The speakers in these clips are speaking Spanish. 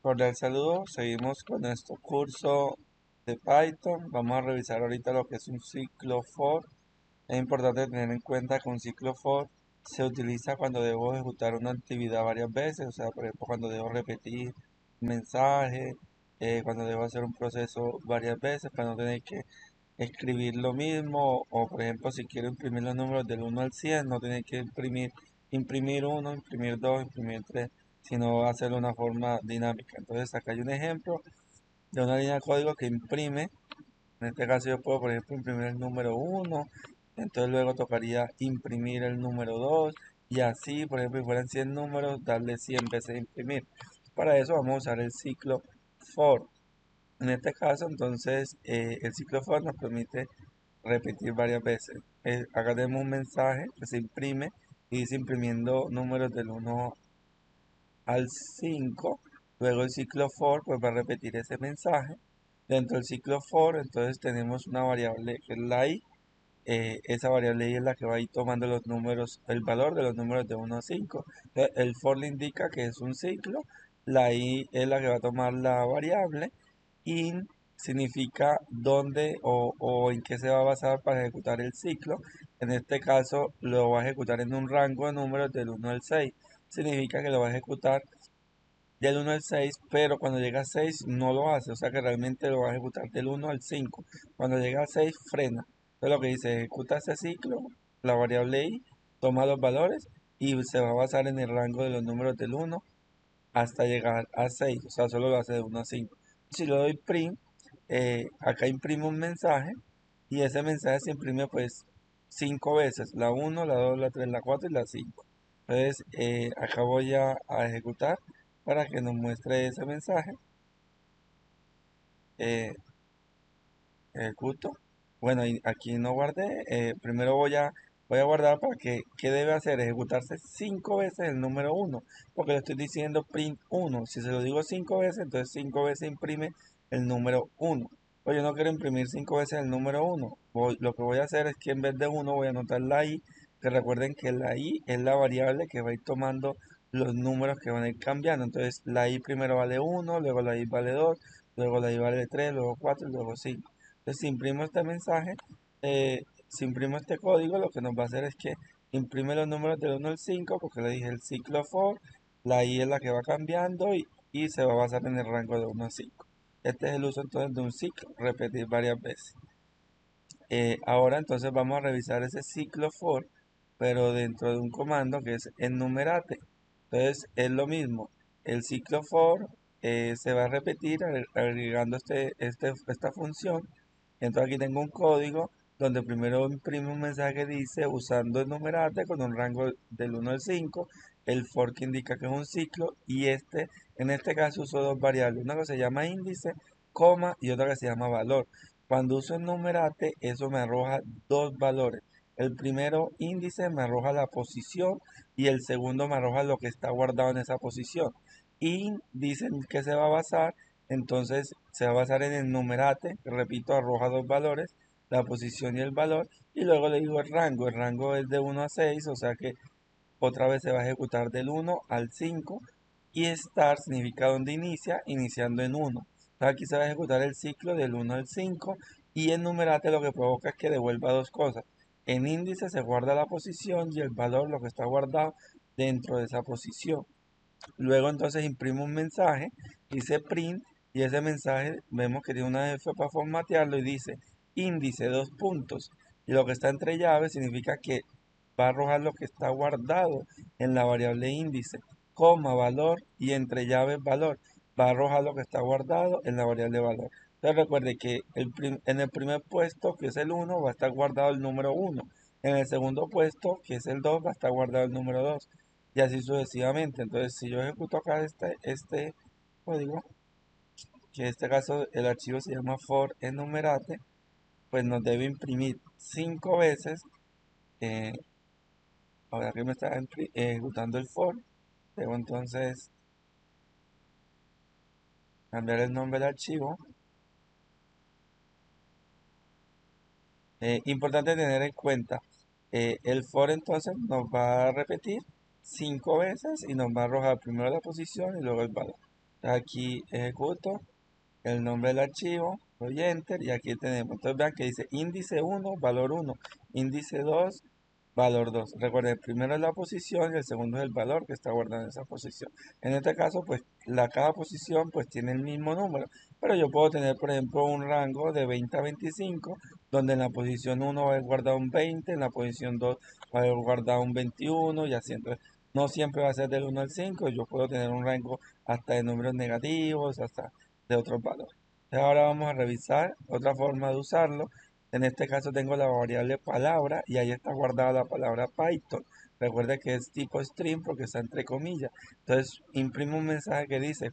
Cordial saludo, seguimos con nuestro curso de Python. Vamos a revisar ahorita lo que es un ciclo for. Es importante tener en cuenta que un ciclo for se utiliza cuando debo ejecutar una actividad varias veces, o sea, por ejemplo, cuando debo repetir un mensaje, cuando debo hacer un proceso varias veces para no tener que escribir lo mismo, o por ejemplo, si quiero imprimir los números del 1 al 100 no tener que imprimir uno, imprimir 2, imprimir 3, sino hacerlo de una forma dinámica. Entonces, acá hay un ejemplo de una línea de código que imprime. En este caso yo puedo, por ejemplo, imprimir el número 1, entonces luego tocaría imprimir el número 2 y así, por ejemplo, si fueran 100 números, darle 100 veces imprimir. Para eso vamos a usar el ciclo for. En este caso, entonces, el ciclo for nos permite repetir varias veces. Acá tenemos un mensaje que se imprime y dice imprimiendo números del 1 al 5. Luego el ciclo for pues va a repetir ese mensaje. Dentro del ciclo for entonces tenemos una variable que es la i. Esa variable i es la que va a ir tomando los números, el valor de los números de 1 a 5. Entonces, el for le indica que es un ciclo. La i es la que va a tomar la variable. In significa dónde o en qué se va a basar para ejecutar el ciclo. En este caso lo va a ejecutar en un rango de números del 1 al 6. Significa que lo va a ejecutar del 1 al 6, pero cuando llega a 6 no lo hace, o sea que realmente lo va a ejecutar del 1 al 5. Cuando llega a 6 frena. Entonces lo que dice, ejecuta ese ciclo, la variable i, toma los valores y se va a basar en el rango de los números del 1 hasta llegar a 6, o sea, solo lo hace de 1 a 5. Si le doy print, acá imprime un mensaje y ese mensaje se imprime pues 5 veces, la 1, la 2, la 3, la 4 y la 5. Entonces, acá voy a ejecutar para que nos muestre ese mensaje. Eh, Ejecuto. Bueno, y aquí no guardé. Primero voy a guardar para que, ¿qué debe hacer? Ejecutarse 5 veces el número 1, porque le estoy diciendo print 1. Si se lo digo 5 veces, entonces 5 veces imprime el número 1. Pues yo no quiero imprimir 5 veces el número 1. Lo que voy a hacer es que en vez de 1 voy a anotar la i, que recuerden que la i es la variable que va a ir tomando los números que van a ir cambiando. Entonces la i primero vale 1, luego la i vale 2, luego la i vale 3, luego 4 y luego 5. Entonces, si imprimo este mensaje, si imprimo este código, lo que nos va a hacer es que imprime los números del 1 al 5, porque le dije el ciclo for, la i es la que va cambiando y se va a basar en el rango de 1 a 5. Este es el uso entonces de un ciclo, repetir varias veces. Ahora entonces vamos a revisar ese ciclo for, pero dentro de un comando que es enumerate. Entonces es lo mismo, el ciclo for se va a repetir agregando esta función. Entonces aquí tengo un código donde primero imprime un mensaje que dice usando enumerate con un rango del 1 al 5, el for que indica que es un ciclo y en este caso uso dos variables, una que se llama índice, coma y otra que se llama valor. Cuando uso enumerate, eso me arroja dos valores. El primero índice me arroja la posición y el segundo me arroja lo que está guardado en esa posición. Y dicen que se va a basar, entonces se va a basar en el numerate, que repito, arroja dos valores, la posición y el valor, y luego le digo el rango es de 1 a 6, o sea que otra vez se va a ejecutar del 1 al 5, y start significa donde inicia, iniciando en 1. Entonces aquí se va a ejecutar el ciclo del 1 al 5, y en numerate lo que provoca es que devuelva dos cosas. En índice se guarda la posición y el valor lo que está guardado dentro de esa posición. Luego entonces imprimo un mensaje, dice print, y ese mensaje vemos que tiene una F para formatearlo y dice índice dos puntos. Y lo que está entre llaves significa que va a arrojar lo que está guardado en la variable índice, coma valor y entre llaves valor. Va a arrojar lo que está guardado en la variable valor. Entonces recuerde que en el primer puesto, que es el 1, va a estar guardado el número 1. En el segundo puesto, que es el 2, va a estar guardado el número 2 y así sucesivamente. Entonces, si yo ejecuto acá este código, que en este caso el archivo se llama for enumerate, pues nos debe imprimir 5 veces. eh, Ahora que me está ejecutando el for, debo entonces cambiar el nombre del archivo. Importante tener en cuenta, el for entonces nos va a repetir 5 veces y nos va a arrojar primero la posición y luego el valor. Aquí ejecuto el nombre del archivo, doy enter y aquí tenemos. Entonces vean que dice índice 1, valor 1, índice 2, valor 2. Recuerden, el primero es la posición y el segundo es el valor que está guardado en esa posición. En este caso, pues cada posición pues tiene el mismo número, pero yo puedo tener, por ejemplo, un rango de 20 a 25, donde en la posición 1 va a haber guardado un 20, en la posición 2 va a haber guardado un 21 y así. Entonces, no siempre va a ser del 1 al 5, yo puedo tener un rango hasta de números negativos, hasta de otros valores. Ahora vamos a revisar otra forma de usarlo. En este caso tengo la variable palabra y ahí está guardada la palabra Python. Recuerde que es tipo string porque está entre comillas. Entonces imprimo un mensaje que dice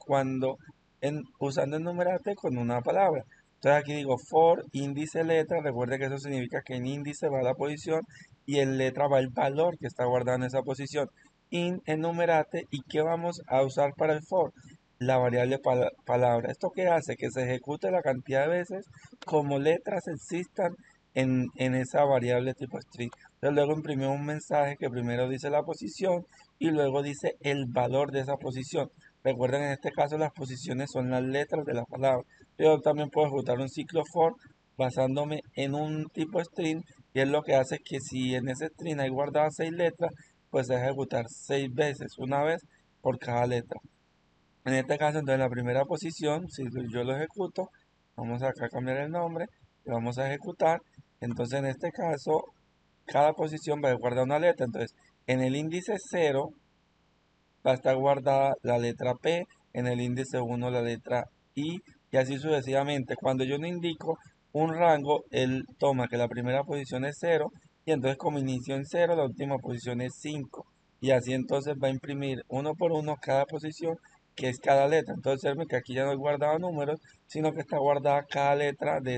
usando el numerante con una palabra. Entonces aquí digo for índice letra. Recuerde que eso significa que en índice va la posición y en letra va el valor que está guardado en esa posición. In enumerate. ¿Y qué vamos a usar para el for? La variable palabra. ¿Esto qué hace? Que se ejecute la cantidad de veces como letras existan en esa variable tipo string. Entonces luego imprimimos un mensaje que primero dice la posición y luego dice el valor de esa posición. Recuerden, en este caso las posiciones son las letras de la palabra. Yo también puedo ejecutar un ciclo for basándome en un tipo string y es lo que hace que si en ese string hay guardadas 6 letras, pues se va a ejecutar 6 veces, una vez por cada letra. En este caso, entonces, la primera posición, si yo lo ejecuto, vamos acá a cambiar el nombre, y vamos a ejecutar. Entonces, en este caso, cada posición va a guardar una letra. Entonces, en el índice 0 va a estar guardada la letra P, en el índice 1 la letra I, y así sucesivamente. Cuando yo no indico un rango, él toma que la primera posición es 0, y entonces como inicio en 0, la última posición es 5. Y así entonces va a imprimir uno por uno cada posición, que es cada letra. Entonces observen que aquí ya no he guardado números, sino que está guardada cada letra de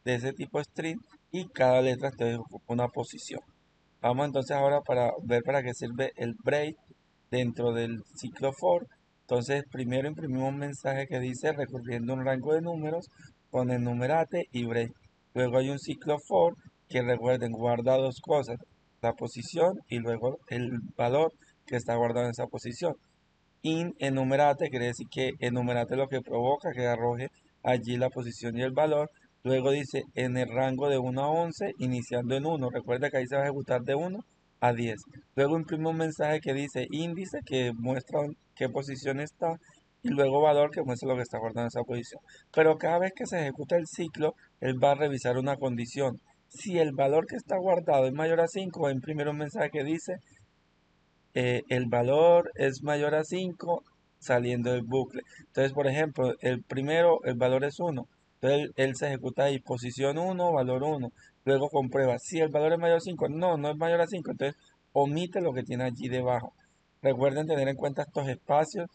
ese tipo string, y cada letra entonces ocupa una posición. Vamos entonces ahora para ver para qué sirve el break dentro del ciclo for. Entonces primero imprimimos un mensaje que dice recorriendo un rango de números con el numerate y break. Luego hay un ciclo for que, recuerden, guarda dos cosas, la posición y luego el valor que está guardado en esa posición. In enumerate quiere decir que enumerate lo que provoca que arroje allí la posición y el valor. Luego dice en el rango de 1 a 11, iniciando en 1. Recuerda que ahí se va a ejecutar de 1 a 10. Luego imprime un mensaje que dice índice, que muestra qué posición está, y luego valor, que muestra lo que está guardando esa posición. Pero cada vez que se ejecuta el ciclo, él va a revisar una condición. Si el valor que está guardado es mayor a 5, va a imprimir un mensaje que dice el valor es mayor a 5 saliendo del bucle. Entonces, por ejemplo, el primero, el valor es 1. Entonces, él se ejecuta ahí, posición 1, valor 1. Luego comprueba, si el valor es mayor a 5, no, no es mayor a 5. Entonces, omite lo que tiene allí debajo. Recuerden tener en cuenta estos espacios.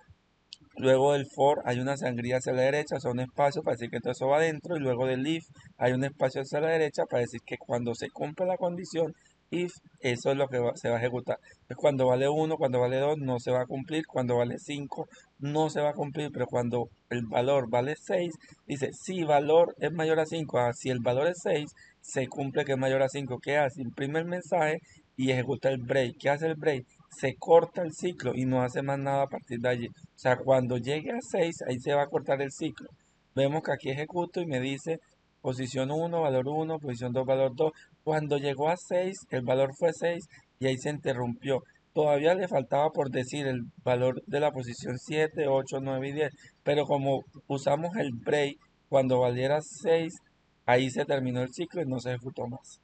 Luego del for hay una sangría hacia la derecha, o sea, un espacio para decir que todo eso va adentro. Y luego del if hay un espacio hacia la derecha para decir que cuando se cumple la condición if, eso es lo que se va a ejecutar. Entonces, cuando vale 1, cuando vale 2, no se va a cumplir. Cuando vale 5, no se va a cumplir. Pero cuando el valor vale 6, dice, si valor es mayor a 5, si el valor es 6, se cumple que es mayor a 5. ¿Qué hace? Imprime el mensaje y ejecuta el break. ¿Qué hace el break? Se corta el ciclo y no hace más nada a partir de allí. O sea, cuando llegue a 6 ahí se va a cortar el ciclo. Vemos que aquí ejecuto y me dice posición 1, valor 1, posición 2, valor 2. Cuando llegó a 6 el valor fue 6 y ahí se interrumpió. Todavía le faltaba por decir el valor de la posición 7, 8, 9 y 10. Pero como usamos el break, cuando valiera 6 ahí se terminó el ciclo y no se ejecutó más.